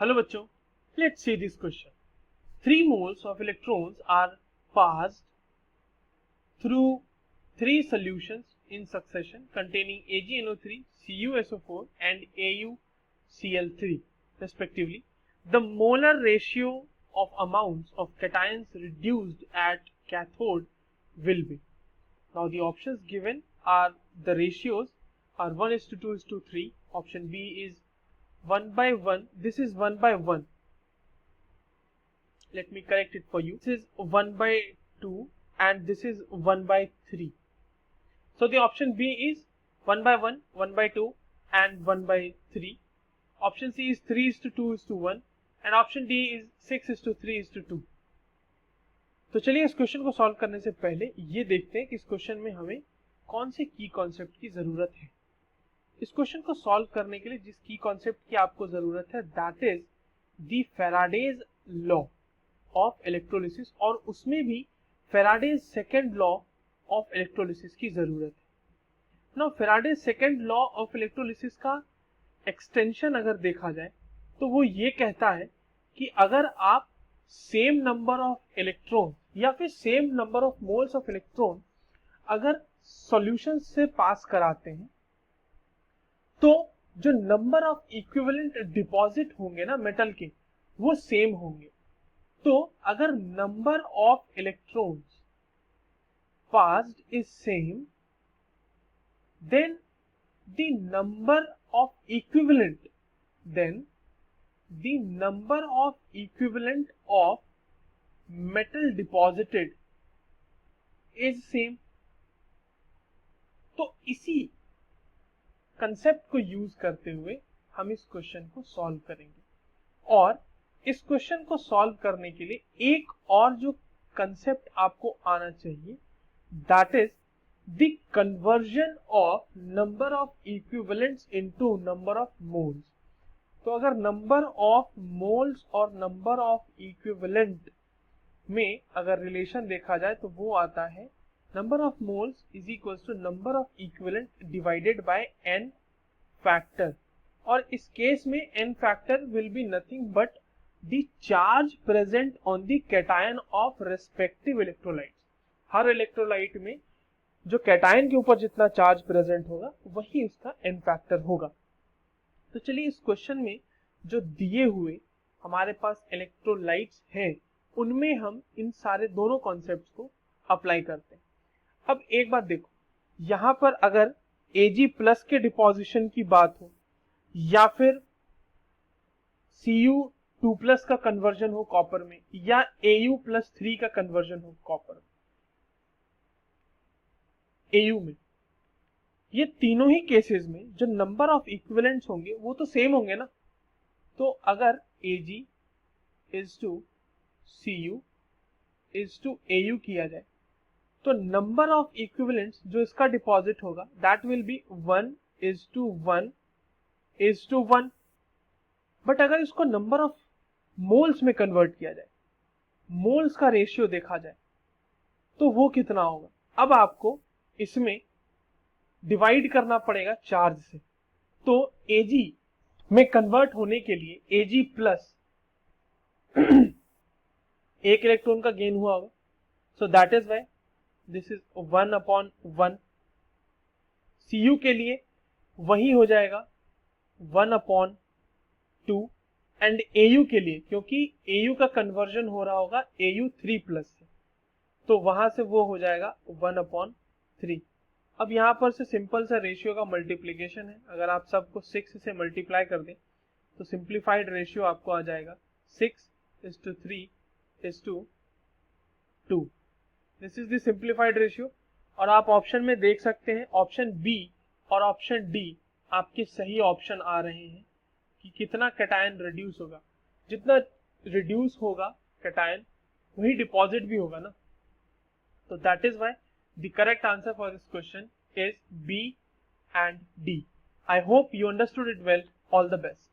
Hello bachcho, let's see this question. 3 moles of electrons are passed through 3 solutions in succession containing AgNO3, CuSO4 and AuCl3 respectively. The molar ratio of amounts of cations reduced at cathode will be. Now the options given are the ratios are 1:2:3. Option B is 1/1. This is 1/1. Let me correct it for you. This is 1/2 and this is 1/3. So the option B is 1/1, 1/2 and 1/3. Option C is 3:2:1 and option D is 6:3:2. तो चलिए इस question को solve करने से पहले ये देखते हैं कि इस क्वेश्चन में हमें कौन से की कॉन्सेप्ट की जरूरत है। इस क्वेश्चन को सॉल्व करने के लिए जिस की कॉन्सेप्ट की आपको जरूरत है that is the Faraday's law of electrolysis, और उसमें भी Faraday's second law of electrolysis की जरूरत है। Now Faraday's second law of electrolysis का एक्सटेंशन अगर देखा जाए तो वो ये कहता है कि अगर आप सेम नंबर ऑफ इलेक्ट्रॉन या फिर same number of moles of electron अगर सॉल्यूशन से पास कराते हैं तो जो नंबर ऑफ इक्विवेलेंट डिपॉजिट होंगे ना मेटल के वो सेम होंगे। तो अगर number of electrons passed is same then the number of equivalent of metal deposited is same। तो इसी कंसेप्ट को यूज करते हुए हम इस क्वेश्चन को सॉल्व करेंगे, और इस क्वेश्चन को सॉल्व करने के लिए एक और जो कंसेप्ट आपको आना चाहिए that is the conversion of number of equivalents into number of moles. तो अगर नंबर ऑफ मोल्स और नंबर ऑफ इक्विवेलेंट में अगर रिलेशन देखा जाए तो वो आता है number of moles is equal to number of equivalent divided by n factor, और इस केस में n factor will be nothing but the charge present on the cation of respective electrolytes. हर इलेक्ट्रोलाइट में जो कैटायन के ऊपर जितना charge present होगा वही उसका n फैक्टर होगा। तो चलिए इस क्वेश्चन में जो दिए हुए हमारे पास इलेक्ट्रोलाइट्स हैं उनमें हम इन सारे दोनों कॉन्सेप्ट्स को अप्लाई करते हैं। अब एक बात देखो, यहां पर अगर Ag+ के डिपोजिशन की बात हो या फिर Cu2+ का कन्वर्जन हो कॉपर में या Au+3 का कन्वर्जन हो कॉपर Au में, ये तीनों ही केसेस में जो नंबर ऑफ इक्विवेलेंट्स होंगे वो तो सेम होंगे ना। तो अगर Ag is to Cu is to Au किया जाए तो नंबर ऑफ इक्विवेलेंट्स जो इसका डिपॉजिट होगा दैट विल बी 1:1:1। बट अगर इसको नंबर ऑफ मोल्स में कन्वर्ट किया जाए, मोल्स का रेशियो देखा जाए तो वो कितना होगा। अब आपको इसमें डिवाइड करना पड़ेगा चार्ज से। तो Ag में कन्वर्ट होने के लिए Ag+ एक इलेक्ट्रॉन का गेन हुआ होगा, so that is why this is 1/1। Cu के लिए वही हो जाएगा 1/2, एंड Au के लिए क्योंकि Au का कन्वर्जन हो रहा होगा Au3+ से तो वहां से वो हो जाएगा 1/3। अब यहां पर से सिंपल सा रेशियो का मल्टीप्लीकेशन है, अगर आप सबको 6 से मल्टीप्लाई कर दें तो सिंप्लीफाइड रेशियो आपको आ जाएगा 6:3:2। This is the simplified ratio, और आप ऑप्शन में देख सकते हैं ऑप्शन बी और ऑप्शन डी आपके सही ऑप्शन आ रहे हैं कि कितना कैटायन रिड्यूस होगा। जितना रिड्यूस होगा कैटायन वही डिपॉजिट भी होगा ना। तो that is why the correct answer for this question is B and D. I hope you understood it well. All the best.